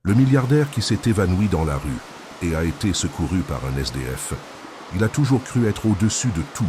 Le milliardaire qui s'est évanoui dans la rue et a été secouru par un SDF, il a toujours cru être au-dessus de tout,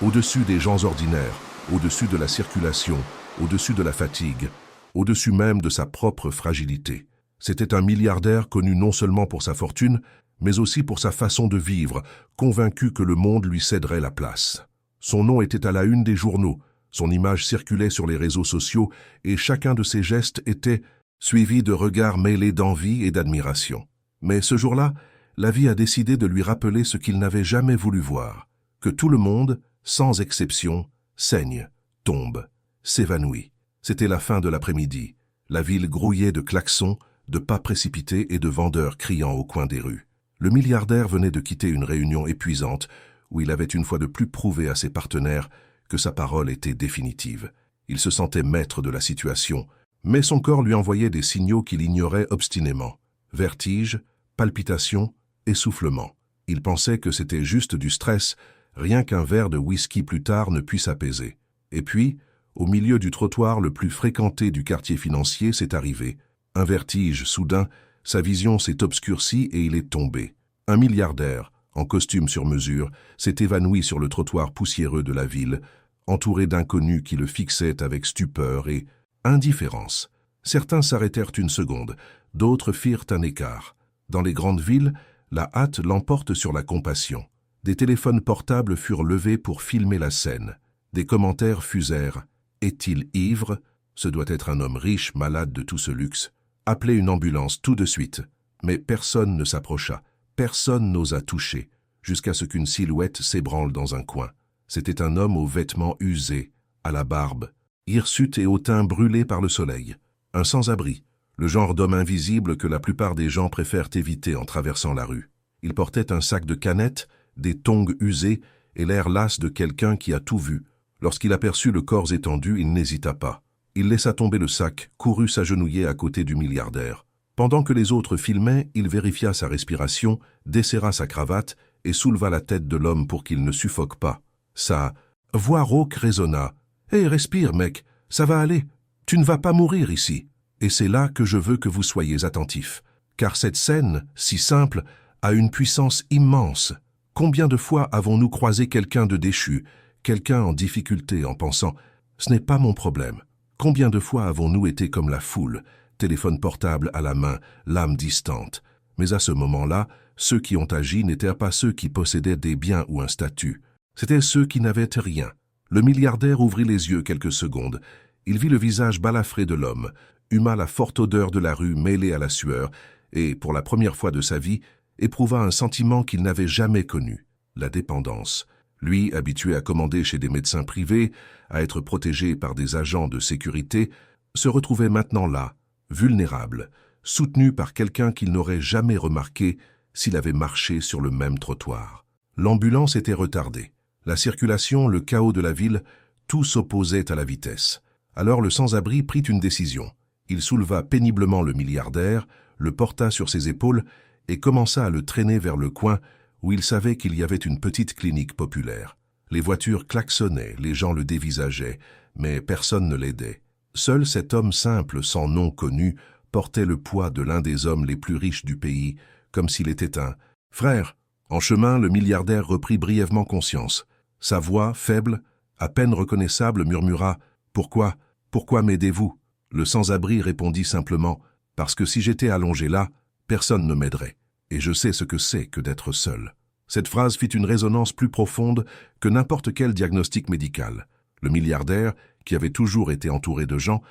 au-dessus des gens ordinaires, au-dessus de la circulation, au-dessus de la fatigue, au-dessus même de sa propre fragilité. C'était un milliardaire connu non seulement pour sa fortune, mais aussi pour sa façon de vivre, convaincu que le monde lui céderait la place. Son nom était à la une des journaux, son image circulait sur les réseaux sociaux et chacun de ses gestes était suivi de regards mêlés d'envie et d'admiration. Mais ce jour-là, la vie a décidé de lui rappeler ce qu'il n'avait jamais voulu voir, que tout le monde, sans exception, saigne, tombe, s'évanouit. C'était la fin de l'après-midi. La ville grouillait de klaxons, de pas précipités et de vendeurs criant au coin des rues. Le milliardaire venait de quitter une réunion épuisante où il avait une fois de plus prouvé à ses partenaires que sa parole était définitive. Il se sentait maître de la situation, mais son corps lui envoyait des signaux qu'il ignorait obstinément. Vertige, palpitations, essoufflement. Il pensait que c'était juste du stress, rien qu'un verre de whisky plus tard ne puisse apaiser. Et puis, au milieu du trottoir le plus fréquenté du quartier financier, c'est arrivé. Un vertige soudain, sa vision s'est obscurcie et il est tombé. Un milliardaire, en costume sur mesure, s'est évanoui sur le trottoir poussiéreux de la ville, entouré d'inconnus qui le fixaient avec stupeur et indifférence. Certains s'arrêtèrent une seconde, d'autres firent un écart. Dans les grandes villes, la hâte l'emporte sur la compassion. Des téléphones portables furent levés pour filmer la scène. Des commentaires fusèrent. Est-il ivre? Ce doit être un homme riche, malade de tout ce luxe. Appelez une ambulance tout de suite. Mais personne ne s'approcha. Personne n'osa toucher, jusqu'à ce qu'une silhouette s'ébranle dans un coin. C'était un homme aux vêtements usés, à la barbe, hirsute et au teint brûlé par le soleil. Un sans-abri, le genre d'homme invisible que la plupart des gens préfèrent éviter en traversant la rue. Il portait un sac de canettes, des tongs usés et l'air las de quelqu'un qui a tout vu. Lorsqu'il aperçut le corps étendu, il n'hésita pas. Il laissa tomber le sac, courut s'agenouiller à côté du milliardaire. Pendant que les autres filmaient, il vérifia sa respiration, desserra sa cravate et souleva la tête de l'homme pour qu'il ne suffoque pas. Sa voix rauque résonna. « Hé, respire, mec, ça va aller. Tu ne vas pas mourir ici. » Et c'est là que je veux que vous soyez attentifs. Car cette scène, si simple, a une puissance immense. Combien de fois avons-nous croisé quelqu'un de déchu, quelqu'un en difficulté en pensant « ce n'est pas mon problème ». Combien de fois avons-nous été comme la foule, téléphone portable à la main, l'âme distante. Mais à ce moment-là, ceux qui ont agi n'étaient pas ceux qui possédaient des biens ou un statut. C'étaient ceux qui n'avaient rien. Le milliardaire ouvrit les yeux quelques secondes. Il vit le visage balafré de l'homme, huma la forte odeur de la rue mêlée à la sueur, et, pour la première fois de sa vie, éprouva un sentiment qu'il n'avait jamais connu, la dépendance. Lui, habitué à commander chez des médecins privés, à être protégé par des agents de sécurité, se retrouvait maintenant là, vulnérable, soutenu par quelqu'un qu'il n'aurait jamais remarqué s'il avait marché sur le même trottoir. L'ambulance était retardée. La circulation, le chaos de la ville, tout s'opposait à la vitesse. Alors le sans-abri prit une décision. Il souleva péniblement le milliardaire, le porta sur ses épaules et commença à le traîner vers le coin où il savait qu'il y avait une petite clinique populaire. Les voitures klaxonnaient, les gens le dévisageaient, mais personne ne l'aidait. Seul cet homme simple, sans nom connu, portait le poids de l'un des hommes les plus riches du pays, comme s'il était un « frère ». En chemin, le milliardaire reprit brièvement conscience. Sa voix, faible, à peine reconnaissable, murmura « Pourquoi? Pourquoi m'aidez-vous » Le sans-abri répondit simplement « Parce que si j'étais allongé là, personne ne m'aiderait, et je sais ce que c'est que d'être seul. » Cette phrase fit une résonance plus profonde que n'importe quel diagnostic médical. Le milliardaire, qui avait toujours été entouré de gens,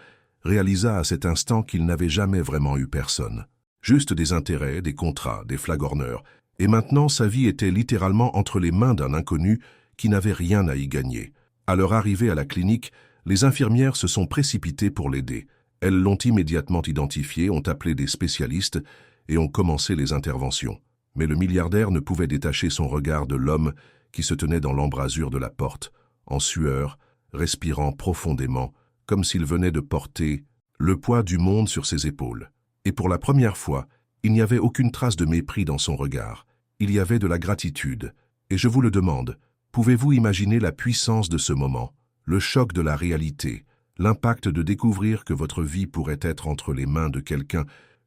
réalisa à cet instant qu'il n'avait jamais vraiment eu personne. Juste des intérêts, des contrats, des flagorneurs. Et maintenant, sa vie était littéralement entre les mains d'un inconnu qui n'avait rien à y gagner. À leur arrivée à la clinique, les infirmières se sont précipitées pour l'aider. Elles l'ont immédiatement identifié, ont appelé des spécialistes et ont commencé les interventions. Mais le milliardaire ne pouvait détacher son regard de l'homme qui se tenait dans l'embrasure de la porte, en sueur, respirant profondément, comme s'il venait de porter le poids du monde sur ses épaules. Et pour la première fois, il n'y avait aucune trace de mépris dans son regard. Il y avait de la gratitude. Et je vous le demande, pouvez-vous imaginer la puissance de ce moment, le choc de la réalité, l'impact de découvrir que votre vie pourrait être entre les mains de quelqu'un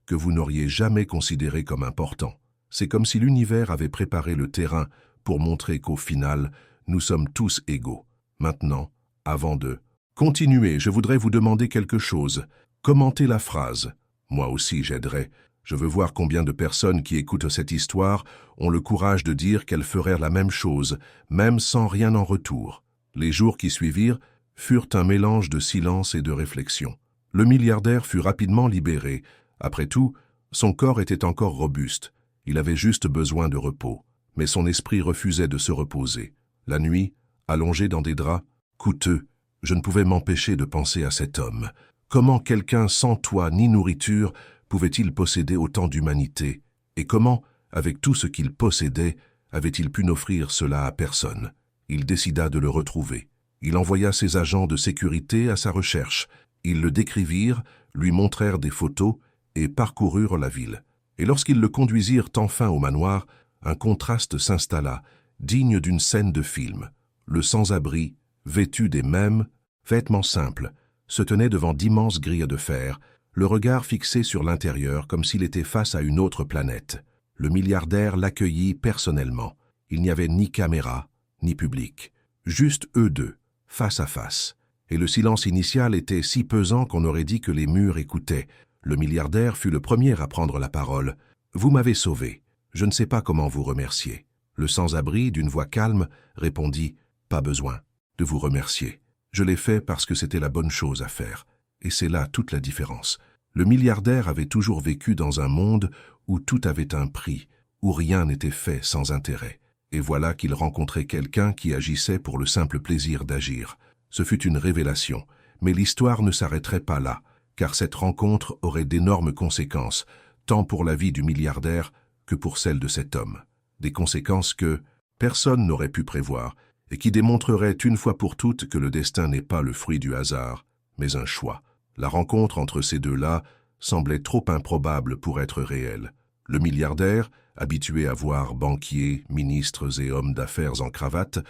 que vous n'auriez jamais considéré comme important. C'est comme si l'univers avait préparé le terrain pour montrer qu'au final, nous sommes tous égaux. Maintenant, avant de continuer, je voudrais vous demander quelque chose. Commentez la phrase. Moi aussi j'aiderai. Je veux voir combien de personnes qui écoutent cette histoire ont le courage de dire qu'elles feraient la même chose, même sans rien en retour. Les jours qui suivirent furent un mélange de silence et de réflexion. Le milliardaire fut rapidement libéré. Après tout, son corps était encore robuste. Il avait juste besoin de repos. Mais son esprit refusait de se reposer. La nuit, allongé dans des draps coûteux, je ne pouvais m'empêcher de penser à cet homme. Comment quelqu'un sans toit ni nourriture pouvait-il posséder autant d'humanité? Et comment, avec tout ce qu'il possédait, avait-il pu n'offrir cela à personne? Il décida de le retrouver. Il envoya ses agents de sécurité à sa recherche. Ils le décrivirent, lui montrèrent des photos et parcoururent la ville. Et lorsqu'ils le conduisirent enfin au manoir, un contraste s'installa, digne d'une scène de film. Le sans-abri, vêtu des mêmes vêtements simples, se tenait devant d'immenses grilles de fer, le regard fixé sur l'intérieur comme s'il était face à une autre planète. Le milliardaire l'accueillit personnellement. Il n'y avait ni caméra, ni public. Juste eux deux, face à face. Et le silence initial était si pesant qu'on aurait dit que les murs écoutaient. Le milliardaire fut le premier à prendre la parole. « Vous m'avez sauvé. Je ne sais pas comment vous remercier. » Le sans-abri, d'une voix calme, répondit « Pas besoin de vous remercier. Je l'ai fait parce que c'était la bonne chose à faire. » Et c'est là toute la différence. Le milliardaire avait toujours vécu dans un monde où tout avait un prix, où rien n'était fait sans intérêt. Et voilà qu'il rencontrait quelqu'un qui agissait pour le simple plaisir d'agir. Ce fut une révélation, mais l'histoire ne s'arrêterait pas là, car cette rencontre aurait d'énormes conséquences, tant pour la vie du milliardaire que pour celle de cet homme. Des conséquences que personne n'aurait pu prévoir, et qui démontreraient une fois pour toutes que le destin n'est pas le fruit du hasard, mais un choix. La rencontre entre ces deux-là semblait trop improbable pour être réelle. Le milliardaire, habitué à voir banquiers, ministres et hommes d'affaires en cravate,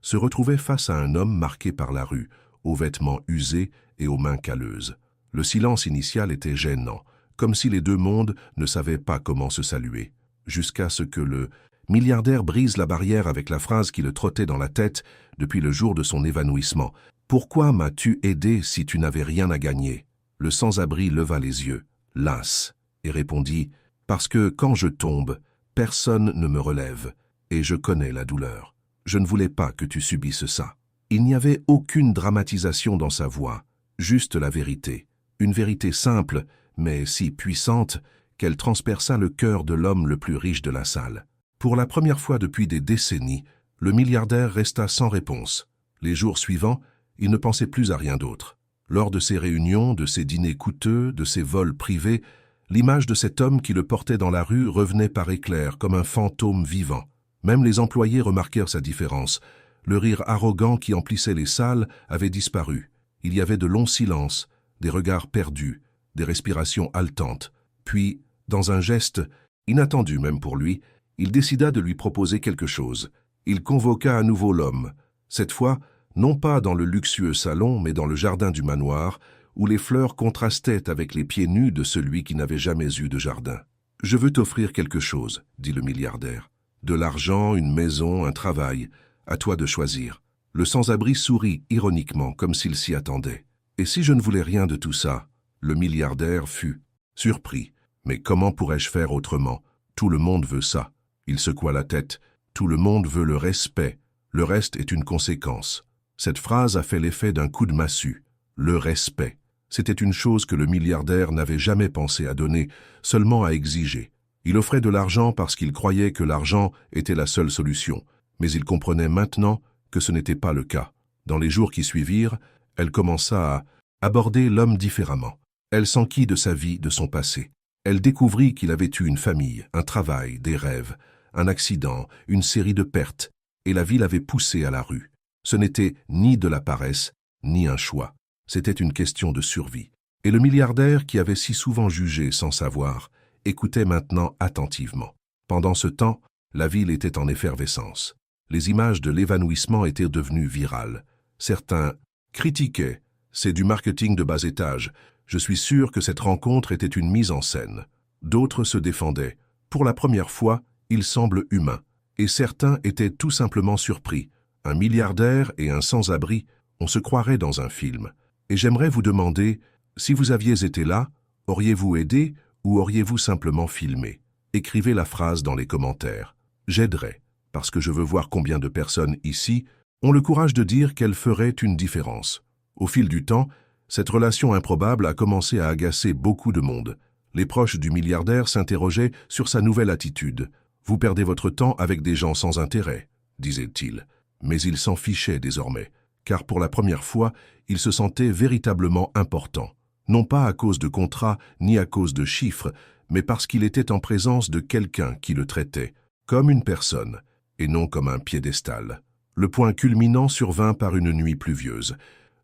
se retrouvait face à un homme marqué par la rue, aux vêtements usés et aux mains calleuses. Le silence initial était gênant, comme si les deux mondes ne savaient pas comment se saluer, jusqu'à ce que le milliardaire brise la barrière avec la phrase qui le trottait dans la tête depuis le jour de son évanouissement. « Pourquoi m'as-tu aidé si tu n'avais rien à gagner ?» Le sans-abri leva les yeux, las, et répondit « Parce que quand je tombe, personne ne me relève, et je connais la douleur. Je ne voulais pas que tu subisses ça. » Il n'y avait aucune dramatisation dans sa voix, juste la vérité. Une vérité simple, mais si puissante, qu'elle transperça le cœur de l'homme le plus riche de la salle. Pour la première fois depuis des décennies, le milliardaire resta sans réponse. Les jours suivants, il ne pensait plus à rien d'autre. Lors de ses réunions, de ses dîners coûteux, de ses vols privés, l'image de cet homme qui le portait dans la rue revenait par éclairs comme un fantôme vivant. Même les employés remarquèrent sa différence. Le rire arrogant qui emplissait les salles avait disparu. Il y avait de longs silences, des regards perdus, des respirations haletantes. Puis, dans un geste, inattendu même pour lui, il décida de lui proposer quelque chose. Il convoqua à nouveau l'homme. Cette fois, non pas dans le luxueux salon, mais dans le jardin du manoir, où les fleurs contrastaient avec les pieds nus de celui qui n'avait jamais eu de jardin. « Je veux t'offrir quelque chose, » dit le milliardaire. « De l'argent, une maison, un travail. À toi de choisir. » Le sans-abri sourit ironiquement, comme s'il s'y attendait. « Et si je ne voulais rien de tout ça ?» Le milliardaire fut surpris. « Mais comment pourrais-je faire autrement? Tout le monde veut ça. » Il secoua la tête. « Tout le monde veut le respect. Le reste est une conséquence. » Cette phrase a fait l'effet d'un coup de massue. Le respect. C'était une chose que le milliardaire n'avait jamais pensé à donner, seulement à exiger. Il offrait de l'argent parce qu'il croyait que l'argent était la seule solution, mais il comprenait maintenant que ce n'était pas le cas. Dans les jours qui suivirent, elle commença à aborder l'homme différemment. Elle s'enquit de sa vie, de son passé. Elle découvrit qu'il avait eu une famille, un travail, des rêves, un accident, une série de pertes, et la vie l'avait poussé à la rue. Ce n'était ni de la paresse, ni un choix. C'était une question de survie. Et le milliardaire, qui avait si souvent jugé sans savoir, écoutait maintenant attentivement. Pendant ce temps, la ville était en effervescence. Les images de l'évanouissement étaient devenues virales. Certains critiquaient. « C'est du marketing de bas étage. Je suis sûr que cette rencontre était une mise en scène. » D'autres se défendaient. Pour la première fois, il semble humain. Et certains étaient tout simplement surpris. Un milliardaire et un sans-abri, on se croirait dans un film. Et j'aimerais vous demander, si vous aviez été là, auriez-vous aidé ou auriez-vous simplement filmé? Écrivez la phrase dans les commentaires. J'aiderai, parce que je veux voir combien de personnes ici ont le courage de dire qu'elles feraient une différence. Au fil du temps, cette relation improbable a commencé à agacer beaucoup de monde. Les proches du milliardaire s'interrogeaient sur sa nouvelle attitude. « Vous perdez votre temps avec des gens sans intérêt », disait-il. Mais il s'en fichait désormais, car pour la première fois, il se sentait véritablement important. Non pas à cause de contrats ni à cause de chiffres, mais parce qu'il était en présence de quelqu'un qui le traitait comme une personne et non comme un piédestal. Le point culminant survint par une nuit pluvieuse.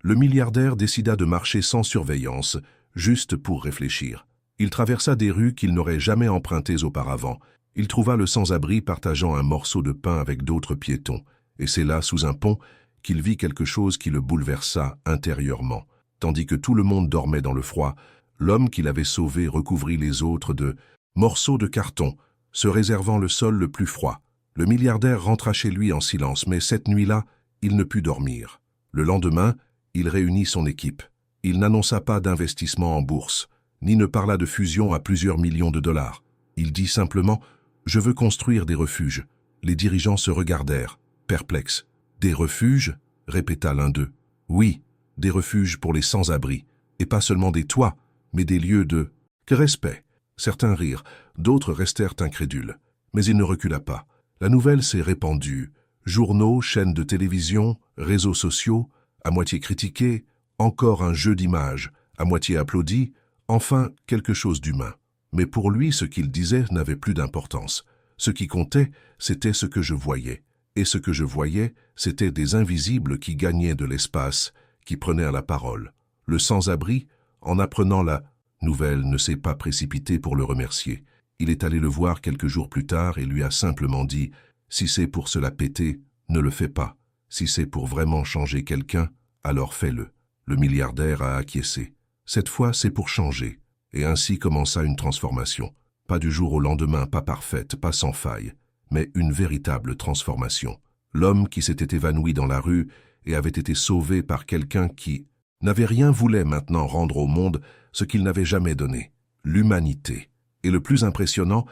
Le milliardaire décida de marcher sans surveillance, juste pour réfléchir. Il traversa des rues qu'il n'aurait jamais empruntées auparavant. Il trouva le sans-abri partageant un morceau de pain avec d'autres piétons. Et c'est là, sous un pont, qu'il vit quelque chose qui le bouleversa intérieurement. Tandis que tout le monde dormait dans le froid, l'homme qu'il avait sauvé recouvrit les autres de morceaux de carton, se réservant le sol le plus froid. Le milliardaire rentra chez lui en silence, mais cette nuit-là, il ne put dormir. Le lendemain, il réunit son équipe. Il n'annonça pas d'investissement en bourse, ni ne parla de fusion à plusieurs millions de dollars. Il dit simplement « Je veux construire des refuges ». Les dirigeants se regardèrent, perplexes. « Des refuges ?» répéta l'un d'eux. « Oui, des refuges pour les sans-abri, et pas seulement des toits, mais des lieux de respect. » Certains rirent, d'autres restèrent incrédules. Mais il ne recula pas. La nouvelle s'est répandue. Journaux, chaînes de télévision, réseaux sociaux, à moitié critiqués, encore un jeu d'images, à moitié applaudi, enfin quelque chose d'humain. Mais pour lui, ce qu'il disait n'avait plus d'importance. Ce qui comptait, c'était ce que je voyais. Et ce que je voyais, c'était des invisibles qui gagnaient de l'espace, qui prenaient la parole. Le sans-abri, en apprenant la nouvelle, ne s'est pas précipité pour le remercier. Il est allé le voir quelques jours plus tard et lui a simplement dit « Si c'est pour se la péter, ne le fais pas. Si c'est pour vraiment changer quelqu'un, alors fais-le. » Le milliardaire a acquiescé. Cette fois, c'est pour changer. Et ainsi commença une transformation. Pas du jour au lendemain, pas parfaite, pas sans faille, mais une véritable transformation. L'homme qui s'était évanoui dans la rue et avait été sauvé par quelqu'un qui n'avait rien voulu maintenant rendre au monde ce qu'il n'avait jamais donné, l'humanité. Et le plus impressionnant,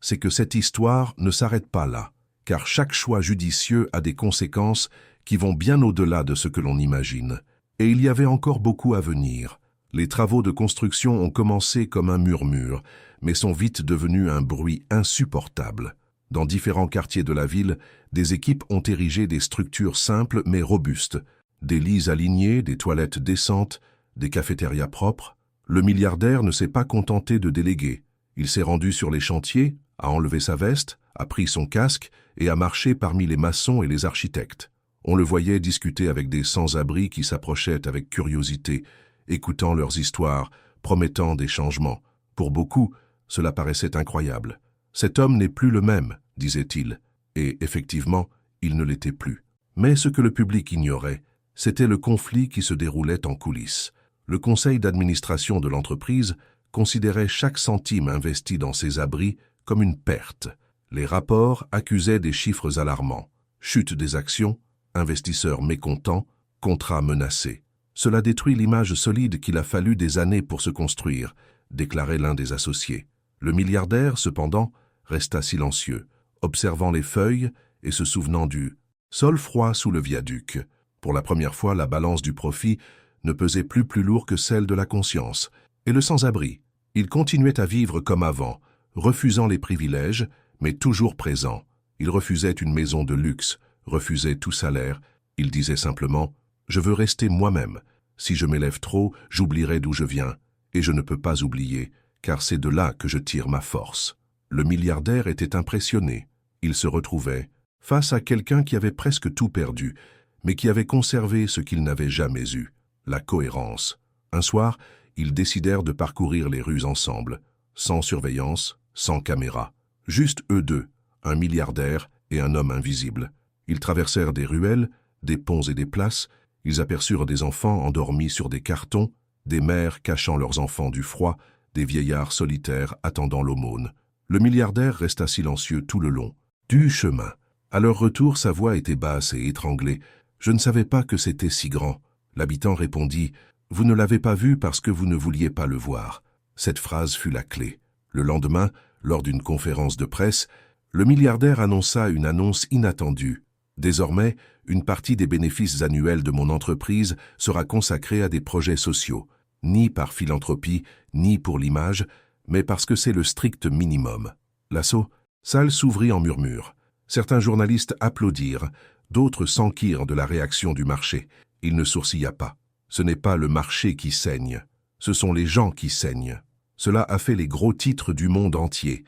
c'est que cette histoire ne s'arrête pas là, car chaque choix judicieux a des conséquences qui vont bien au-delà de ce que l'on imagine. Et il y avait encore beaucoup à venir. Les travaux de construction ont commencé comme un murmure, mais sont vite devenus un bruit insupportable. Dans différents quartiers de la ville, des équipes ont érigé des structures simples mais robustes, des lits alignés, des toilettes décentes, des cafétérias propres. Le milliardaire ne s'est pas contenté de déléguer. Il s'est rendu sur les chantiers, a enlevé sa veste, a pris son casque et a marché parmi les maçons et les architectes. On le voyait discuter avec des sans-abri qui s'approchaient avec curiosité, écoutant leurs histoires, promettant des changements. Pour beaucoup, cela paraissait incroyable. « Cet homme n'est plus le même », disait-il. Et effectivement, il ne l'était plus. Mais ce que le public ignorait, c'était le conflit qui se déroulait en coulisses. Le conseil d'administration de l'entreprise considérait chaque centime investi dans ces abris comme une perte. Les rapports accusaient des chiffres alarmants. Chute des actions, investisseurs mécontents, contrats menacés. Cela détruit l'image solide qu'il a fallu des années pour se construire, déclarait l'un des associés. Le milliardaire, cependant, resta silencieux, observant les feuilles et se souvenant du sol froid sous le viaduc. Pour la première fois, la balance du profit ne pesait plus lourd que celle de la conscience. Et le sans-abri, il continuait à vivre comme avant, refusant les privilèges, mais toujours présent. Il refusait une maison de luxe, refusait tout salaire. Il disait simplement « Je veux rester moi-même. Si je m'élève trop, j'oublierai d'où je viens. Et je ne peux pas oublier, car c'est de là que je tire ma force. » Le milliardaire était impressionné. Il se retrouvait face à quelqu'un qui avait presque tout perdu, mais qui avait conservé ce qu'il n'avait jamais eu, la cohérence. Un soir, ils décidèrent de parcourir les rues ensemble, sans surveillance, sans caméra. Juste eux deux, un milliardaire et un homme invisible. Ils traversèrent des ruelles, des ponts et des places. Ils aperçurent des enfants endormis sur des cartons, des mères cachant leurs enfants du froid, des vieillards solitaires attendant l'aumône. Le milliardaire resta silencieux tout le long du chemin. À leur retour, sa voix était basse et étranglée. « Je ne savais pas que c'était si grand. » L'habitant répondit « Vous ne l'avez pas vu parce que vous ne vouliez pas le voir. » Cette phrase fut la clé. Le lendemain, lors d'une conférence de presse, le milliardaire annonça une annonce inattendue. Désormais, une partie des bénéfices annuels de mon entreprise sera consacrée à des projets sociaux, ni par philanthropie, ni pour l'image, mais parce que c'est le strict minimum. La salle s'ouvrit en murmures. Certains journalistes applaudirent, d'autres s'enquirent de la réaction du marché. Il ne sourcilla pas. Ce n'est pas le marché qui saigne, ce sont les gens qui saignent. Cela a fait les gros titres du monde entier.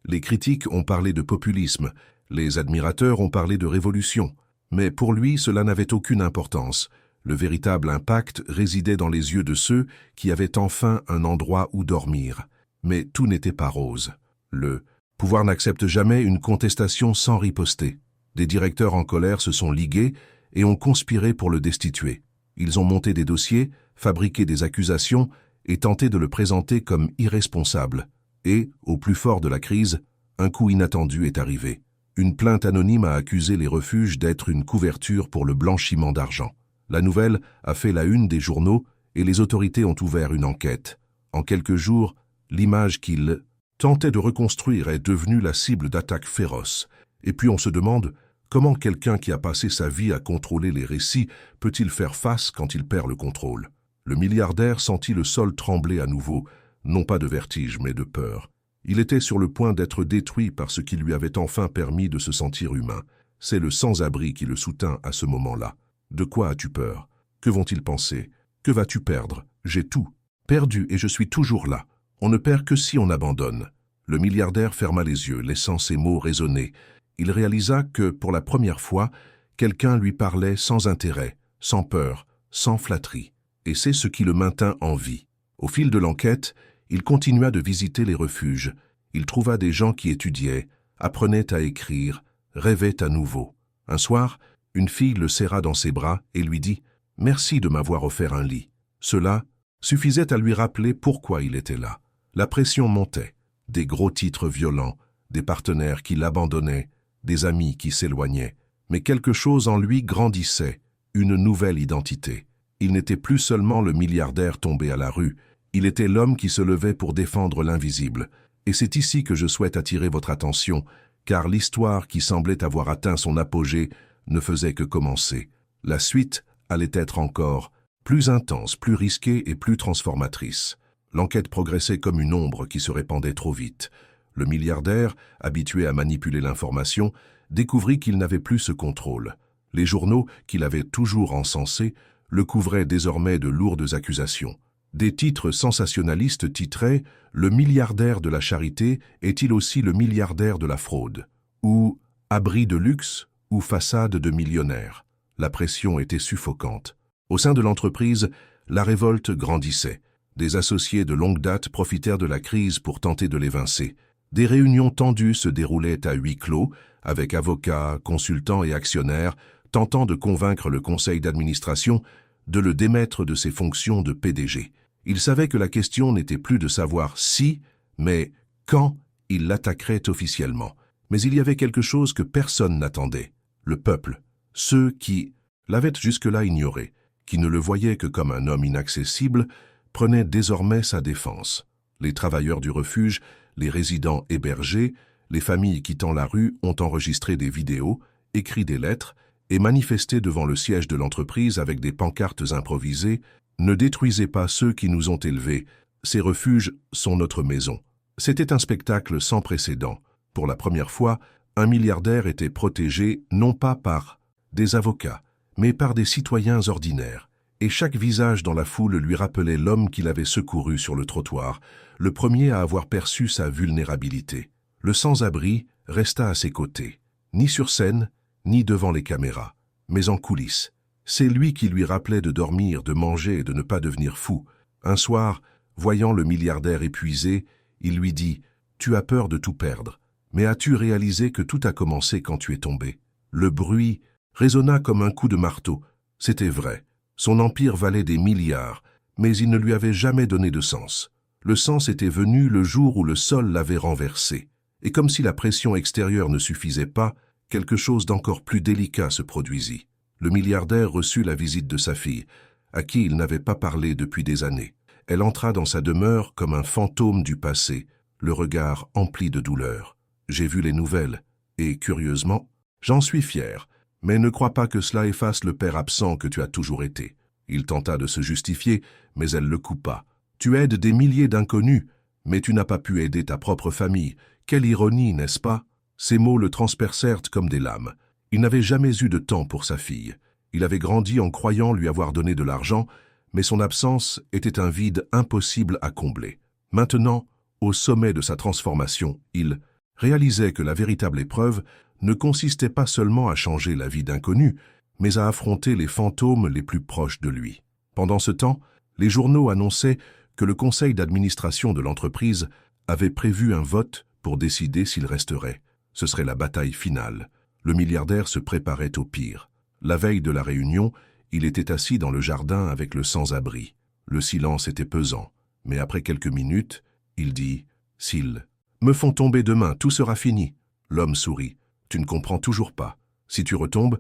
Les critiques ont parlé de populisme, les admirateurs ont parlé de révolution. Mais pour lui, cela n'avait aucune importance. Le véritable impact résidait dans les yeux de ceux qui avaient enfin un endroit où dormir. Mais tout n'était pas rose. Le pouvoir n'accepte jamais une contestation sans riposter. Des directeurs en colère se sont ligués et ont conspiré pour le destituer. Ils ont monté des dossiers, fabriqué des accusations et tenté de le présenter comme irresponsable. Et, au plus fort de la crise, un coup inattendu est arrivé. Une plainte anonyme a accusé les refuges d'être une couverture pour le blanchiment d'argent. La nouvelle a fait la une des journaux et les autorités ont ouvert une enquête. En quelques jours, l'image qu'ils tentaient de reconstruire est devenue la cible d'attaques féroces. Et puis on se demande comment quelqu'un qui a passé sa vie à contrôler les récits peut-il faire face quand il perd le contrôle. Le milliardaire sentit le sol trembler à nouveau, non pas de vertige mais de peur. Il était sur le point d'être détruit par ce qui lui avait enfin permis de se sentir humain. C'est le sans-abri qui le soutint à ce moment-là. De quoi as-tu peur? Que vont-ils penser? Que vas-tu perdre? J'ai tout perdu et je suis toujours là. On ne perd que si on abandonne. Le milliardaire ferma les yeux, laissant ces mots résonner. Il réalisa que, pour la première fois, quelqu'un lui parlait sans intérêt, sans peur, sans flatterie. Et c'est ce qui le maintint en vie. Au fil de l'enquête, il continua de visiter les refuges. Il trouva des gens qui étudiaient, apprenaient à écrire, rêvaient à nouveau. Un soir, une fille le serra dans ses bras et lui dit « Merci de m'avoir offert un lit ». Cela suffisait à lui rappeler pourquoi il était là. La pression montait. Des gros titres violents, des partenaires qui l'abandonnaient, des amis qui s'éloignaient. Mais quelque chose en lui grandissait, une nouvelle identité. Il n'était plus seulement le milliardaire tombé à la rue, il était l'homme qui se levait pour défendre l'invisible. Et c'est ici que je souhaite attirer votre attention, car l'histoire qui semblait avoir atteint son apogée ne faisait que commencer. La suite allait être encore plus intense, plus risquée et plus transformatrice. L'enquête progressait comme une ombre qui se répandait trop vite. Le milliardaire, habitué à manipuler l'information, découvrit qu'il n'avait plus ce contrôle. Les journaux, qu'il avait toujours encensés, le couvraient désormais de lourdes accusations. Des titres sensationnalistes titraient « Le milliardaire de la charité est-il aussi le milliardaire de la fraude ?» ou « Abri de luxe » ou « Façade de millionnaire ». La pression était suffocante. Au sein de l'entreprise, la révolte grandissait. Des associés de longue date profitèrent de la crise pour tenter de l'évincer. Des réunions tendues se déroulaient à huis clos, avec avocats, consultants et actionnaires, tentant de convaincre le conseil d'administration de le démettre de ses fonctions de PDG. Il savait que la question n'était plus de savoir si, mais quand il l'attaquerait officiellement. Mais il y avait quelque chose que personne n'attendait. Le peuple, ceux qui l'avaient jusque-là ignoré, qui ne le voyaient que comme un homme inaccessible, prenaient désormais sa défense. Les travailleurs du refuge, les résidents hébergés, les familles quittant la rue ont enregistré des vidéos, écrit des lettres et manifesté devant le siège de l'entreprise avec des pancartes improvisées « Ne détruisez pas ceux qui nous ont élevés, ces refuges sont notre maison ». C'était un spectacle sans précédent. Pour la première fois, un milliardaire était protégé non pas par des avocats, mais par des citoyens ordinaires. Et chaque visage dans la foule lui rappelait l'homme qu'il avait secouru sur le trottoir, le premier à avoir perçu sa vulnérabilité. Le sans-abri resta à ses côtés, ni sur scène, ni devant les caméras, mais en coulisses. C'est lui qui lui rappelait de dormir, de manger et de ne pas devenir fou. Un soir, voyant le milliardaire épuisé, il lui dit « Tu as peur de tout perdre, mais as-tu réalisé que tout a commencé quand tu es tombé ?» Le bruit résonna comme un coup de marteau. C'était vrai. Son empire valait des milliards, mais il ne lui avait jamais donné de sens. Le sens était venu le jour où le sol l'avait renversé. Et comme si la pression extérieure ne suffisait pas, quelque chose d'encore plus délicat se produisit. Le milliardaire reçut la visite de sa fille, à qui il n'avait pas parlé depuis des années. Elle entra dans sa demeure comme un fantôme du passé, le regard empli de douleur. « J'ai vu les nouvelles, et, curieusement, j'en suis fier, mais ne crois pas que cela efface le père absent que tu as toujours été. » Il tenta de se justifier, mais elle le coupa. « Tu aides des milliers d'inconnus, mais tu n'as pas pu aider ta propre famille. Quelle ironie, n'est-ce pas ?» Ces mots le transpercèrent comme des lames. Il n'avait jamais eu de temps pour sa fille. Il avait grandi en croyant lui avoir donné de l'argent, mais son absence était un vide impossible à combler. Maintenant, au sommet de sa transformation, il réalisait que la véritable épreuve ne consistait pas seulement à changer la vie d'inconnus, mais à affronter les fantômes les plus proches de lui. Pendant ce temps, les journaux annonçaient que le conseil d'administration de l'entreprise avait prévu un vote pour décider s'il resterait. Ce serait la bataille finale. Le milliardaire se préparait au pire. La veille de la réunion, il était assis dans le jardin avec le sans-abri. Le silence était pesant, mais après quelques minutes, il dit « S'ils me font tomber demain, tout sera fini. » L'homme sourit. « Tu ne comprends toujours pas. Si tu retombes,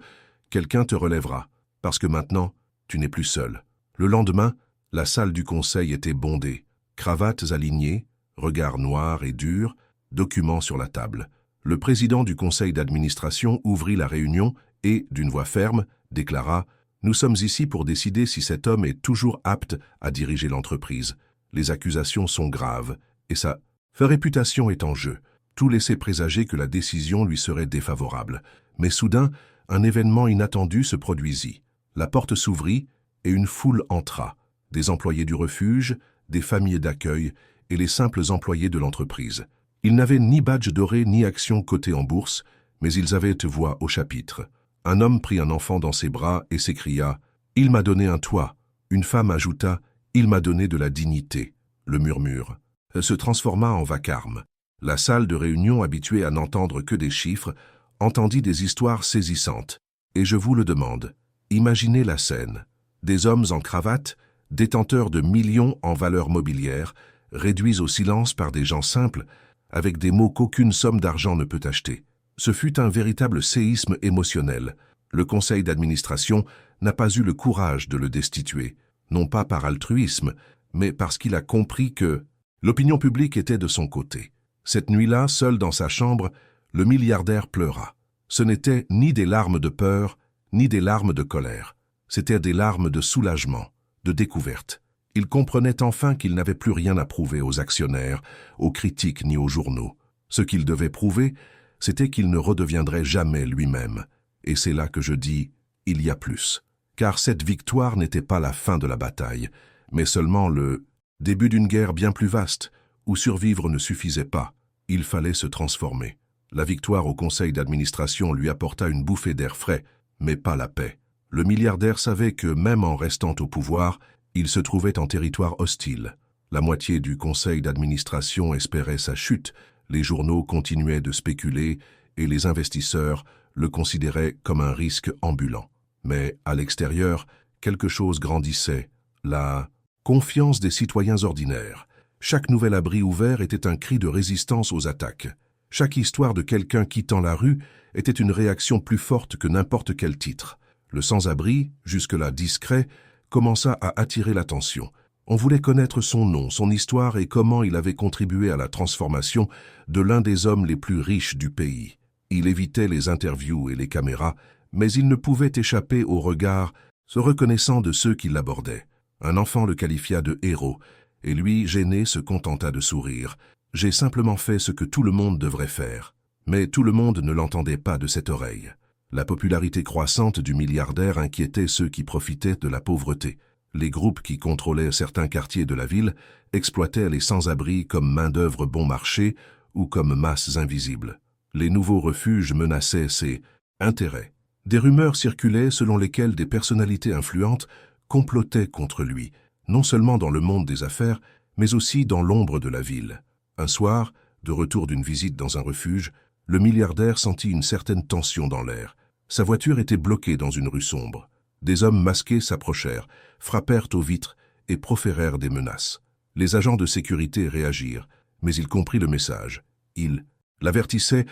quelqu'un te relèvera, parce que maintenant, tu n'es plus seul. » Le lendemain, la salle du conseil était bondée. Cravates alignées, regards noirs et durs, documents sur la table. Le président du conseil d'administration ouvrit la réunion et, d'une voix ferme, déclara « Nous sommes ici pour décider si cet homme est toujours apte à diriger l'entreprise. Les accusations sont graves et sa réputation est en jeu. » Tout laissait présager que la décision lui serait défavorable. Mais soudain, un événement inattendu se produisit. La porte s'ouvrit et une foule entra. Des employés du refuge, des familles d'accueil et les simples employés de l'entreprise. Ils n'avaient ni badge doré ni action cotée en bourse, mais ils avaient voix au chapitre. Un homme prit un enfant dans ses bras et s'écria « Il m'a donné un toit ». Une femme ajouta « Il m'a donné de la dignité ». Le murmure se transforma en vacarme. La salle de réunion, habituée à n'entendre que des chiffres, entendit des histoires saisissantes. Et je vous le demande, imaginez la scène. Des hommes en cravate, détenteurs de millions en valeur mobilière, réduits au silence par des gens simples, avec des mots qu'aucune somme d'argent ne peut acheter. Ce fut un véritable séisme émotionnel. Le conseil d'administration n'a pas eu le courage de le destituer, non pas par altruisme, mais parce qu'il a compris que l'opinion publique était de son côté. Cette nuit-là, seul dans sa chambre, le milliardaire pleura. Ce n'étaient ni des larmes de peur, ni des larmes de colère. C'étaient des larmes de soulagement, de découverte. Il comprenait enfin qu'il n'avait plus rien à prouver aux actionnaires, aux critiques ni aux journaux. Ce qu'il devait prouver, c'était qu'il ne redeviendrait jamais lui-même. Et c'est là que je dis, il y a plus. Car cette victoire n'était pas la fin de la bataille, mais seulement le début d'une guerre bien plus vaste, où survivre ne suffisait pas. Il fallait se transformer. La victoire au conseil d'administration lui apporta une bouffée d'air frais, mais pas la paix. Le milliardaire savait que, même en restant au pouvoir, il se trouvait en territoire hostile. La moitié du conseil d'administration espérait sa chute, les journaux continuaient de spéculer et les investisseurs le considéraient comme un risque ambulant. Mais, à l'extérieur, quelque chose grandissait, la confiance des citoyens ordinaires. Chaque nouvel abri ouvert était un cri de résistance aux attaques. Chaque histoire de quelqu'un quittant la rue était une réaction plus forte que n'importe quel titre. Le sans-abri, jusque-là discret, commença à attirer l'attention. On voulait connaître son nom, son histoire et comment il avait contribué à la transformation de l'un des hommes les plus riches du pays. Il évitait les interviews et les caméras, mais il ne pouvait échapper au regard se reconnaissant de ceux qui l'abordaient. Un enfant le qualifia de héros, et lui, gêné, se contenta de sourire. « J'ai simplement fait ce que tout le monde devrait faire. » Mais tout le monde ne l'entendait pas de cette oreille. La popularité croissante du milliardaire inquiétait ceux qui profitaient de la pauvreté. Les groupes qui contrôlaient certains quartiers de la ville exploitaient les sans-abri comme main-d'œuvre bon marché ou comme masses invisibles. Les nouveaux refuges menaçaient ses intérêts. Des rumeurs circulaient selon lesquelles des personnalités influentes complotaient contre lui, non seulement dans le monde des affaires, mais aussi dans l'ombre de la ville. Un soir, de retour d'une visite dans un refuge, le milliardaire sentit une certaine tension dans l'air. Sa voiture était bloquée dans une rue sombre. Des hommes masqués s'approchèrent, frappèrent aux vitres et proférèrent des menaces. Les agents de sécurité réagirent, mais il comprit le message. Il l'avertissait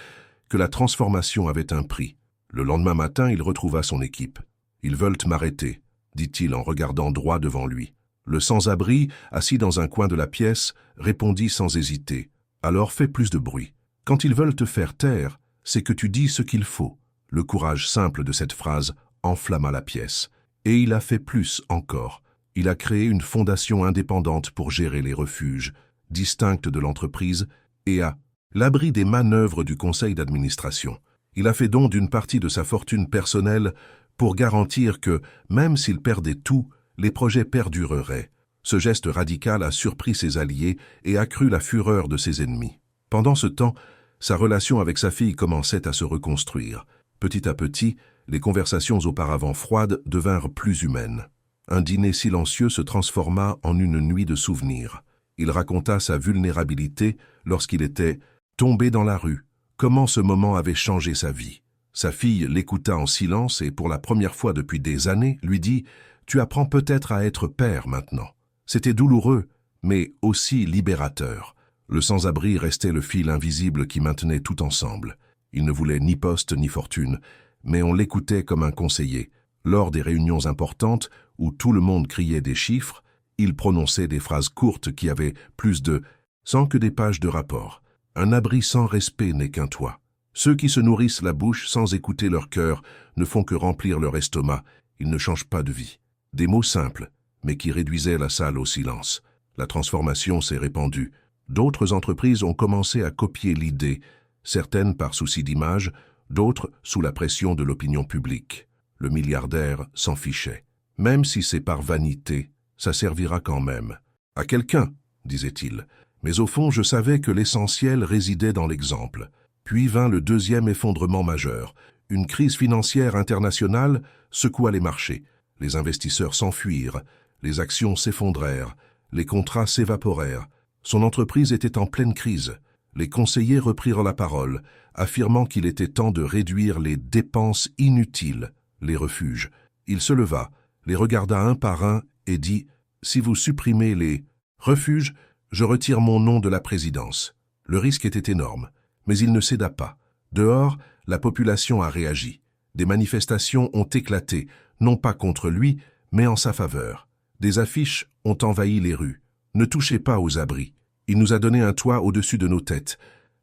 que la transformation avait un prix. Le lendemain matin, il retrouva son équipe. « Ils veulent m'arrêter », dit-il en regardant droit devant lui. Le sans-abri, assis dans un coin de la pièce, répondit sans hésiter. « Alors fais plus de bruit. Quand ils veulent te faire taire, c'est que tu dis ce qu'il faut. » Le courage simple de cette phrase enflamma la pièce. Et il a fait plus encore. Il a créé une fondation indépendante pour gérer les refuges, distincte de l'entreprise, et à l'abri des manœuvres du conseil d'administration. Il a fait don d'une partie de sa fortune personnelle pour garantir que, même s'il perdait tout, les projets perdureraient. Ce geste radical a surpris ses alliés et accru la fureur de ses ennemis. Pendant ce temps, sa relation avec sa fille commençait à se reconstruire. Petit à petit, les conversations auparavant froides devinrent plus humaines. Un dîner silencieux se transforma en une nuit de souvenirs. Il raconta sa vulnérabilité lorsqu'il était tombé dans la rue, comment ce moment avait changé sa vie. Sa fille l'écouta en silence et, pour la première fois depuis des années, lui dit « Tu apprends peut-être à être père maintenant. » C'était douloureux, mais aussi libérateur. Le sans-abri restait le fil invisible qui maintenait tout ensemble. Il ne voulait ni poste ni fortune, mais on l'écoutait comme un conseiller. Lors des réunions importantes, où tout le monde criait des chiffres, il prononçait des phrases courtes qui avaient plus de sans que des pages de rapport. Un abri sans respect n'est qu'un toit. Ceux qui se nourrissent la bouche sans écouter leur cœur ne font que remplir leur estomac. Ils ne changent pas de vie. Des mots simples, mais qui réduisaient la salle au silence. La transformation s'est répandue. D'autres entreprises ont commencé à copier l'idée, certaines par souci d'image, d'autres sous la pression de l'opinion publique. Le milliardaire s'en fichait. Même si c'est par vanité, ça servira quand même. À quelqu'un, disait-il. Mais au fond, je savais que l'essentiel résidait dans l'exemple. Puis vint le deuxième effondrement majeur. Une crise financière internationale secoua les marchés. Les investisseurs s'enfuirent, les actions s'effondrèrent, les contrats s'évaporèrent. Son entreprise était en pleine crise. Les conseillers reprirent la parole, affirmant qu'il était temps de réduire les dépenses inutiles, les refuges. Il se leva, les regarda un par un et dit « Si vous supprimez les refuges, je retire mon nom de la présidence. » Le risque était énorme, mais il ne céda pas. Dehors, la population a réagi. Des manifestations ont éclaté, non pas contre lui, mais en sa faveur. Des affiches ont envahi les rues. Ne touchez pas aux abris. Il nous a donné un toit au-dessus de nos têtes.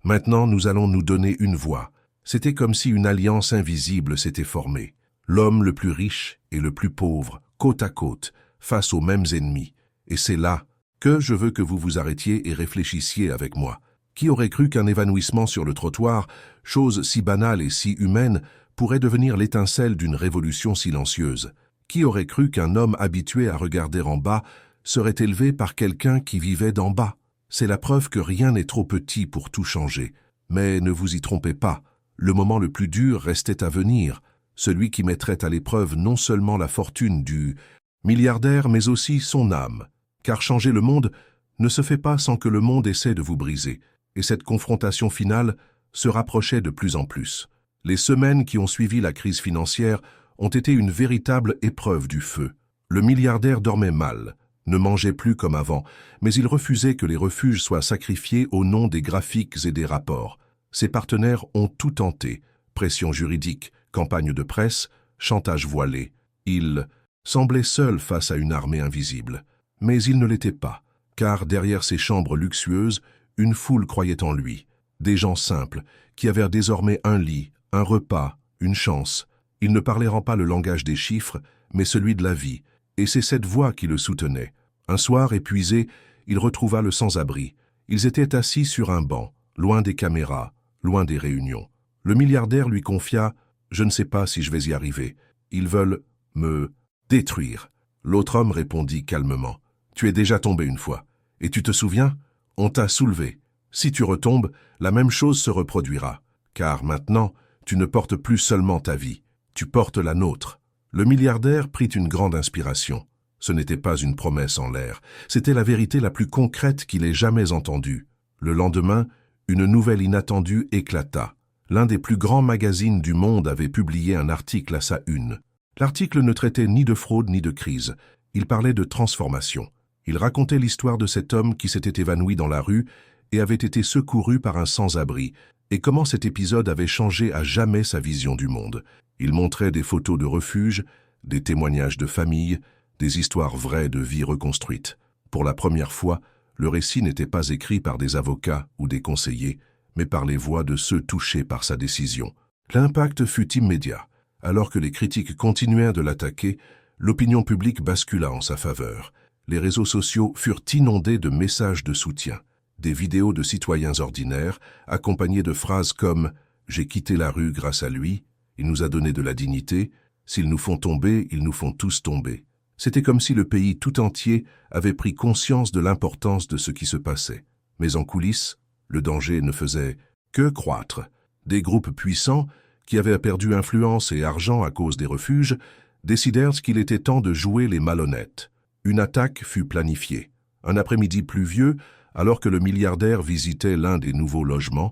Maintenant, nous allons nous donner une voix. C'était comme si une alliance invisible s'était formée. L'homme le plus riche et le plus pauvre, côte à côte, face aux mêmes ennemis. Et c'est là que je veux que vous vous arrêtiez et réfléchissiez avec moi. Qui aurait cru qu'un évanouissement sur le trottoir, chose si banale et si humaine, pourrait devenir l'étincelle d'une révolution silencieuse? Qui aurait cru qu'un homme habitué à regarder en bas serait élevé par quelqu'un qui vivait d'en bas? C'est la preuve que rien n'est trop petit pour tout changer. Mais ne vous y trompez pas, le moment le plus dur restait à venir, celui qui mettrait à l'épreuve non seulement la fortune du milliardaire, mais aussi son âme. Car changer le monde ne se fait pas sans que le monde essaie de vous briser. Et cette confrontation finale se rapprochait de plus en plus. Les semaines qui ont suivi la crise financière ont été une véritable épreuve du feu. Le milliardaire dormait mal, ne mangeait plus comme avant, mais il refusait que les refuges soient sacrifiés au nom des graphiques et des rapports. Ses partenaires ont tout tenté, pression juridique, campagne de presse, chantage voilé. Il semblait seul face à une armée invisible. Mais il ne l'était pas, car derrière ces chambres luxueuses, une foule croyait en lui. Des gens simples, qui avaient désormais un lit, un repas, une chance. Il ne parlait pas le langage des chiffres, mais celui de la vie, et c'est cette voix qui le soutenait. Un soir, épuisé, il retrouva le sans-abri. Ils étaient assis sur un banc, loin des caméras, loin des réunions. Le milliardaire lui confia « Je ne sais pas si je vais y arriver. Ils veulent me détruire. » L'autre homme répondit calmement « Tu es déjà tombé une fois. Et tu te souviens? On t'a soulevé. Si tu retombes, la même chose se reproduira. Car maintenant, tu ne portes plus seulement ta vie, tu portes la nôtre. » Le milliardaire prit une grande inspiration. Ce n'était pas une promesse en l'air, c'était la vérité la plus concrète qu'il ait jamais entendue. Le lendemain, une nouvelle inattendue éclata. L'un des plus grands magazines du monde avait publié un article à sa une. L'article ne traitait ni de fraude ni de crise, il parlait de transformation. Il racontait l'histoire de cet homme qui s'était évanoui dans la rue et avait été secouru par un sans-abri, et comment cet épisode avait changé à jamais sa vision du monde. Il montrait des photos de refuge, des témoignages de famille, des histoires vraies de vie reconstruite. Pour la première fois, le récit n'était pas écrit par des avocats ou des conseillers, mais par les voix de ceux touchés par sa décision. L'impact fut immédiat. Alors que les critiques continuèrent de l'attaquer, l'opinion publique bascula en sa faveur. Les réseaux sociaux furent inondés de messages de soutien, des vidéos de citoyens ordinaires, accompagnées de phrases comme « J'ai quitté la rue grâce à lui, il nous a donné de la dignité, s'ils nous font tomber, ils nous font tous tomber ». C'était comme si le pays tout entier avait pris conscience de l'importance de ce qui se passait. Mais en coulisses, le danger ne faisait que croître. Des groupes puissants, qui avaient perdu influence et argent à cause des refuges, décidèrent qu'il était temps de jouer les malhonnêtes. Une attaque fut planifiée. Un après-midi pluvieux, alors que le milliardaire visitait l'un des nouveaux logements,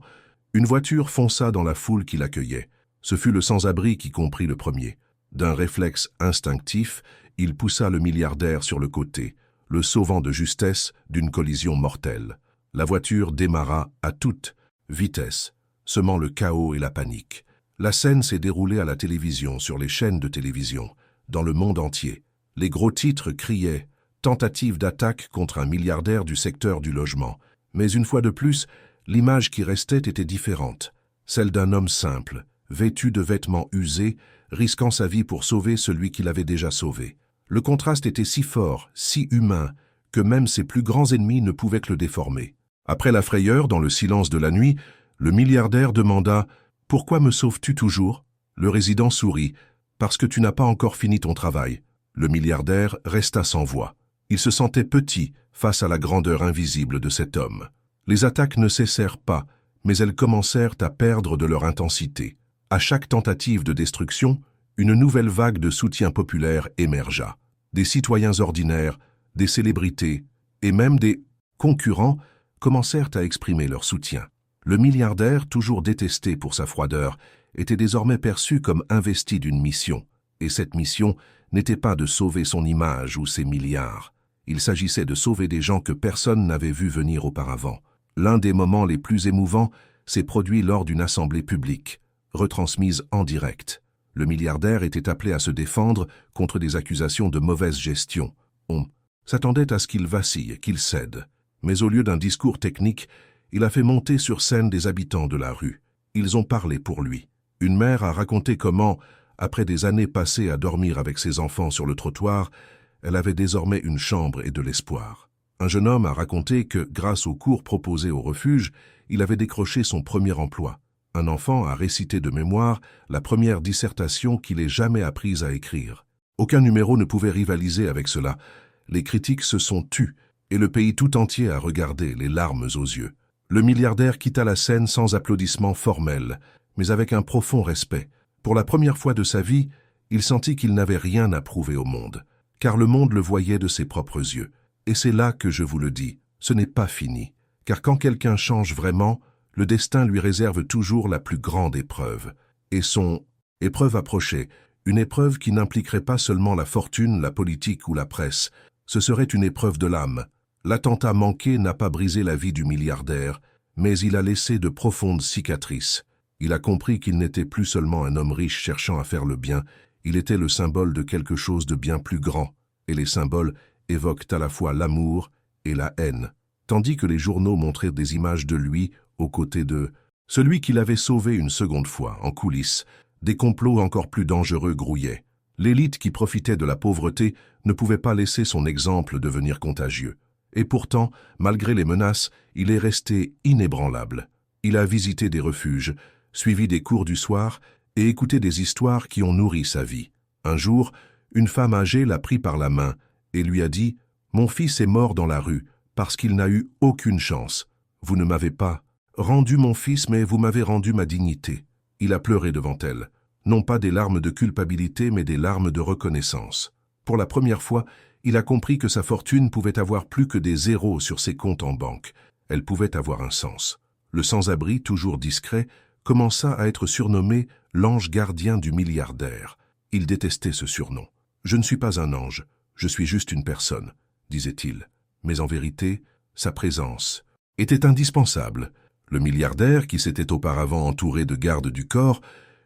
une voiture fonça dans la foule qui l'accueillait. Ce fut le sans-abri qui comprit le premier. D'un réflexe instinctif, il poussa le milliardaire sur le côté, le sauvant de justesse d'une collision mortelle. La voiture démarra à toute vitesse, semant le chaos et la panique. La scène s'est déroulée à la télévision, sur les chaînes de télévision, dans le monde entier. Les gros titres criaient « Tentative d'attaque contre un milliardaire du secteur du logement ». Mais une fois de plus, l'image qui restait était différente, celle d'un homme simple, vêtu de vêtements usés, risquant sa vie pour sauver celui qu'il avait déjà sauvé. Le contraste était si fort, si humain, que même ses plus grands ennemis ne pouvaient que le déformer. Après la frayeur, dans le silence de la nuit, le milliardaire demanda « Pourquoi me sauves-tu toujours ?» Le résident sourit « Parce que tu n'as pas encore fini ton travail. » Le milliardaire resta sans voix. Il se sentait petit face à la grandeur invisible de cet homme. Les attaques ne cessèrent pas, mais elles commencèrent à perdre de leur intensité. À chaque tentative de destruction, une nouvelle vague de soutien populaire émergea. Des citoyens ordinaires, des célébrités et même des concurrents commencèrent à exprimer leur soutien. Le milliardaire, toujours détesté pour sa froideur, était désormais perçu comme investi d'une mission. Et cette mission n'était pas de sauver son image ou ses milliards. Il s'agissait de sauver des gens que personne n'avait vus venir auparavant. L'un des moments les plus émouvants s'est produit lors d'une assemblée publique, retransmise en direct. Le milliardaire était appelé à se défendre contre des accusations de mauvaise gestion. On s'attendait à ce qu'il vacille, qu'il cède. Mais au lieu d'un discours technique, il a fait monter sur scène des habitants de la rue. Ils ont parlé pour lui. Une mère a raconté comment, après des années passées à dormir avec ses enfants sur le trottoir, elle avait désormais une chambre et de l'espoir. Un jeune homme a raconté que, grâce aux cours proposés au refuge, il avait décroché son premier emploi. Un enfant a récité de mémoire la première dissertation qu'il ait jamais apprise à écrire. Aucun numéro ne pouvait rivaliser avec cela. Les critiques se sont tues et le pays tout entier a regardé, les larmes aux yeux. Le milliardaire quitta la scène sans applaudissements formels, mais avec un profond respect. Pour la première fois de sa vie, il sentit qu'il n'avait rien à prouver au monde, car le monde le voyait de ses propres yeux. Et c'est là que je vous le dis, ce n'est pas fini, car quand quelqu'un change vraiment, le destin lui réserve toujours la plus grande épreuve. Et son épreuve approchait, une épreuve qui n'impliquerait pas seulement la fortune, la politique ou la presse, ce serait une épreuve de l'âme. L'attentat manqué n'a pas brisé la vie du milliardaire, mais il a laissé de profondes cicatrices. Il a compris qu'il n'était plus seulement un homme riche cherchant à faire le bien, il était le symbole de quelque chose de bien plus grand, et les symboles évoquent à la fois l'amour et la haine, tandis que les journaux montraient des images de lui aux côtés de celui qui l'avait sauvé une seconde fois, en coulisses. Des complots encore plus dangereux grouillaient. L'élite qui profitait de la pauvreté ne pouvait pas laisser son exemple devenir contagieux. Et pourtant, malgré les menaces, il est resté inébranlable. Il a visité des refuges, suivi des cours du soir et écouté des histoires qui ont nourri sa vie. Un jour, une femme âgée l'a pris par la main et lui a dit « Mon fils est mort dans la rue parce qu'il n'a eu aucune chance. Vous ne m'avez pas rendu mon fils, mais vous m'avez rendu ma dignité. » Il a pleuré devant elle, non pas des larmes de culpabilité, mais des larmes de reconnaissance. Pour la première fois, il a compris que sa fortune pouvait avoir plus que des zéros sur ses comptes en banque. Elle pouvait avoir un sens. Le sans-abri, toujours discret, commença à être surnommé l'ange gardien du milliardaire. Il détestait ce surnom. « Je ne suis pas un ange, je suis juste une personne », disait-il. mais en vérité, sa présence était indispensable. Le milliardaire, qui s'était auparavant entouré de gardes du corps,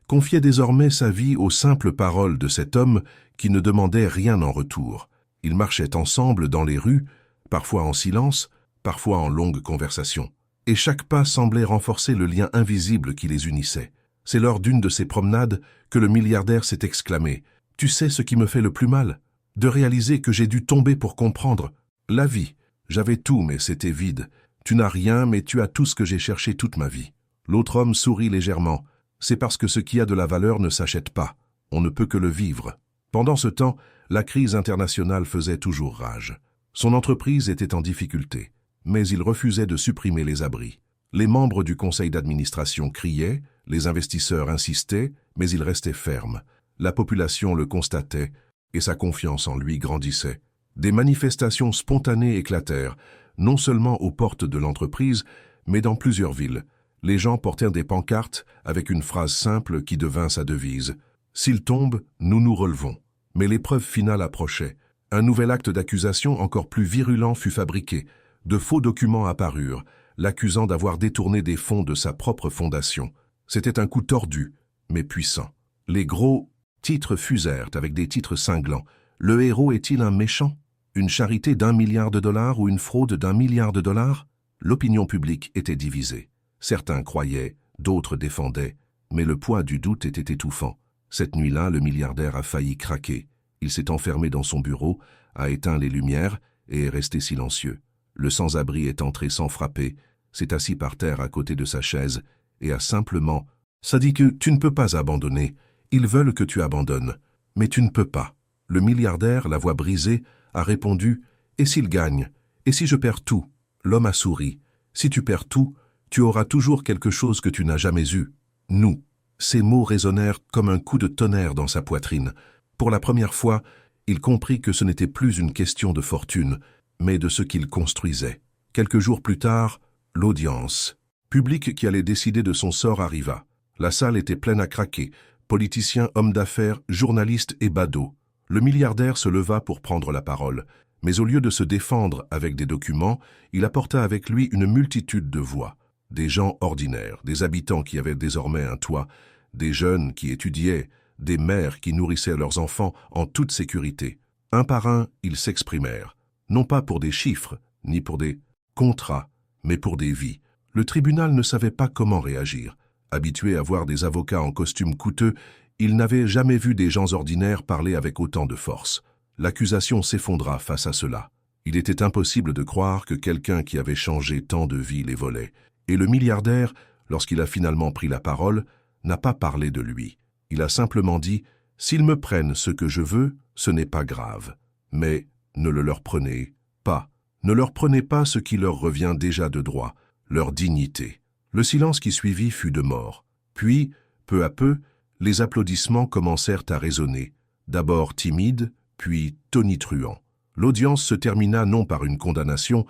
confiait désormais sa vie aux simples paroles de cet homme qui ne demandait rien en retour. Ils marchaient ensemble dans les rues, parfois en silence, parfois en longues conversations. Et chaque pas semblait renforcer le lien invisible qui les unissait. C'est lors d'une de ces promenades que le milliardaire s'est exclamé « Tu sais ce qui me fait le plus mal ? De réaliser que j'ai dû tomber pour comprendre. La vie. J'avais tout, mais c'était vide. Tu n'as rien, mais tu as tout ce que j'ai cherché toute ma vie. » L'autre homme sourit légèrement. C'est parce que ce qui a de la valeur ne s'achète pas. On ne peut que le vivre. Pendant ce temps, la crise internationale faisait toujours rage. Son entreprise était en difficulté, mais il refusait de supprimer les abris. Les membres du conseil d'administration criaient, les investisseurs insistaient, mais il restait ferme. La population le constatait, et sa confiance en lui grandissait. Des manifestations spontanées éclatèrent, non seulement aux portes de l'entreprise, mais dans plusieurs villes. Les gens portèrent des pancartes avec une phrase simple qui devint sa devise. « S'il tombe, nous nous relevons ». Mais l'épreuve finale approchait. Un nouvel acte d'accusation encore plus virulent fut fabriqué. De faux documents apparurent, l'accusant d'avoir détourné des fonds de sa propre fondation. C'était un coup tordu, mais puissant. Les gros titres fusèrent avec des titres cinglants. Le héros est-il un méchant? Une charité d'1 milliard de dollars ou une fraude d'1 milliard de dollars? L'opinion publique était divisée. Certains croyaient, d'autres défendaient, mais le poids du doute était étouffant. Cette nuit-là, le milliardaire a failli craquer. Il s'est enfermé dans son bureau, a éteint les lumières et est resté silencieux. Le sans-abri est entré sans frapper, s'est assis par terre à côté de sa chaise et a simplement « Ça dit que tu ne peux pas abandonner. Ils veulent que tu abandonnes, mais tu ne peux pas. » Le milliardaire, la voix brisée, a répondu « Et s'il gagne? Et si je perds tout ?» L'homme a souri. « Si tu perds tout, tu auras toujours quelque chose que tu n'as jamais eu. Nous. » Ces mots résonnèrent comme un coup de tonnerre dans sa poitrine. Pour la première fois, il comprit que ce n'était plus une question de fortune, mais de ce qu'il construisait. Quelques jours plus tard, l'audience publique qui allait décider de son sort arriva. La salle était pleine à craquer, politiciens, hommes d'affaires, journalistes et badauds. Le milliardaire se leva pour prendre la parole, mais au lieu de se défendre avec des documents, il apporta avec lui une multitude de voix. Des gens ordinaires, des habitants qui avaient désormais un toit, des jeunes qui étudiaient, des mères qui nourrissaient leurs enfants en toute sécurité. Un par un, ils s'exprimèrent, non pas pour des chiffres, ni pour des contrats, mais pour des vies. Le tribunal ne savait pas comment réagir. Habitué à voir des avocats en costume coûteux, il n'avait jamais vu des gens ordinaires parler avec autant de force. L'accusation s'effondra face à cela. Il était impossible de croire que quelqu'un qui avait changé tant de vies les volait. Et le milliardaire, lorsqu'il a finalement pris la parole, n'a pas parlé de lui. Il a simplement dit « S'ils me prennent ce que je veux, ce n'est pas grave. Mais ne le leur prenez pas. Ne leur prenez pas ce qui leur revient déjà de droit, leur dignité. » Le silence qui suivit fut de mort. Puis, peu à peu, les applaudissements commencèrent à résonner. D'abord timides, puis tonitruants. L'audience se termina non par une condamnation,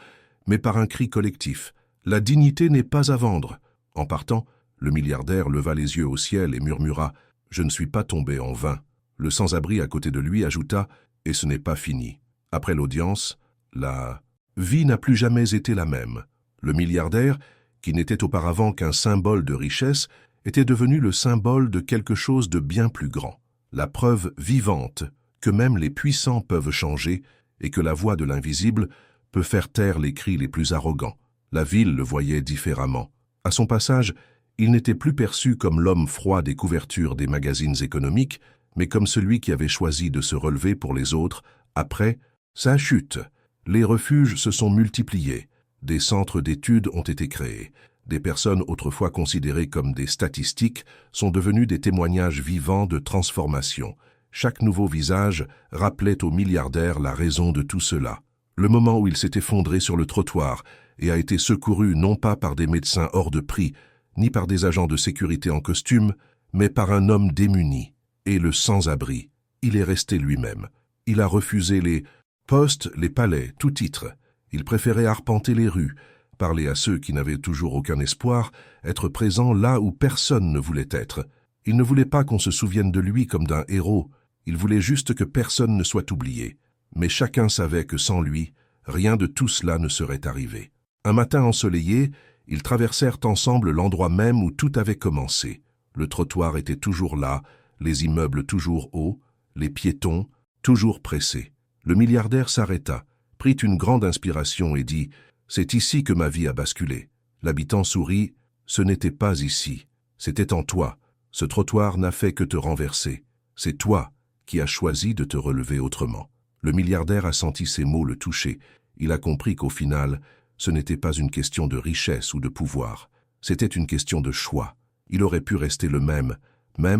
mais par un cri collectif. La dignité n'est pas à vendre. En partant, le milliardaire leva les yeux au ciel et murmura « Je ne suis pas tombé en vain ». Le sans-abri à côté de lui ajouta « Et ce n'est pas fini ». Après l'audience, la vie n'a plus jamais été la même. Le milliardaire, qui n'était auparavant qu'un symbole de richesse, était devenu le symbole de quelque chose de bien plus grand. La preuve vivante que même les puissants peuvent changer et que la voix de l'invisible peut faire taire les cris les plus arrogants. La ville le voyait différemment. À son passage, il n'était plus perçu comme l'homme froid des couvertures des magazines économiques, mais comme celui qui avait choisi de se relever pour les autres. Après sa chute, les refuges se sont multipliés. Des centres d'études ont été créés. Des personnes autrefois considérées comme des statistiques sont devenues des témoignages vivants de transformation. Chaque nouveau visage rappelait au milliardaire la raison de tout cela. Le moment où il s'est effondré sur le trottoir et a été secouru non pas par des médecins hors de prix, ni par des agents de sécurité en costume, mais par un homme démuni et le sans-abri. Il est resté lui-même. Il a refusé les postes, les palais, tout titre. Il préférait arpenter les rues, parler à ceux qui n'avaient toujours aucun espoir, être présent là où personne ne voulait être. Il ne voulait pas qu'on se souvienne de lui comme d'un héros, il voulait juste que personne ne soit oublié. Mais chacun savait que sans lui, rien de tout cela ne serait arrivé. Un matin ensoleillé, ils traversèrent ensemble l'endroit même où tout avait commencé. Le trottoir était toujours là, les immeubles toujours hauts, les piétons toujours pressés. Le milliardaire s'arrêta, prit une grande inspiration et dit « C'est ici que ma vie a basculé ». L'habitant sourit « Ce n'était pas ici, c'était en toi. Ce trottoir n'a fait que te renverser. C'est toi qui as choisi de te relever autrement ». Le milliardaire a senti ces mots le toucher. Il a compris qu'au final, ce n'était pas une question de richesse ou de pouvoir. C'était une question de choix. Il aurait pu rester le même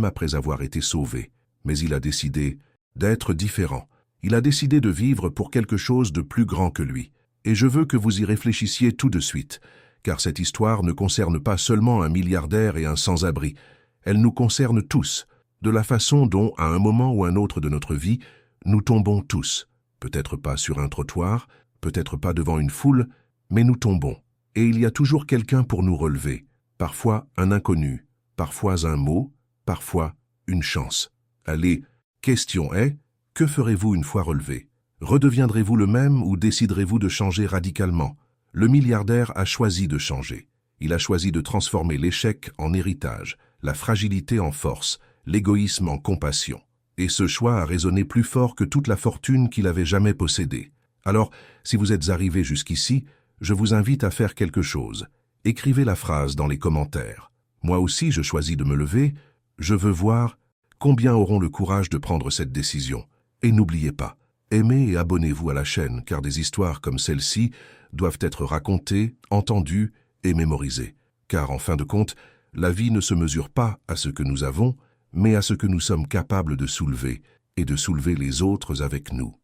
après avoir été sauvé. Mais il a décidé d'être différent. Il a décidé de vivre pour quelque chose de plus grand que lui. Et je veux que vous y réfléchissiez tout de suite, car cette histoire ne concerne pas seulement un milliardaire et un sans-abri. Elle nous concerne tous, de la façon dont, à un moment ou un autre de notre vie, nous tombons tous. Peut-être pas sur un trottoir, peut-être pas devant une foule, mais nous tombons. Et il y a toujours quelqu'un pour nous relever. Parfois un inconnu, parfois un mot, parfois une chance. Allez, question est, que ferez-vous une fois relevé? Redeviendrez-vous le même ou déciderez-vous de changer radicalement? Le milliardaire a choisi de changer. Il a choisi de transformer l'échec en héritage, la fragilité en force, l'égoïsme en compassion. Et ce choix a résonné plus fort que toute la fortune qu'il avait jamais possédée. Alors, si vous êtes arrivé jusqu'ici, je vous invite à faire quelque chose. Écrivez la phrase dans les commentaires. Moi aussi, je choisis de me lever. Je veux voir combien auront le courage de prendre cette décision. Et n'oubliez pas, aimez et abonnez-vous à la chaîne, car des histoires comme celle-ci doivent être racontées, entendues et mémorisées. Car en fin de compte, la vie ne se mesure pas à ce que nous avons, mais à ce que nous sommes capables de soulever et de soulever les autres avec nous.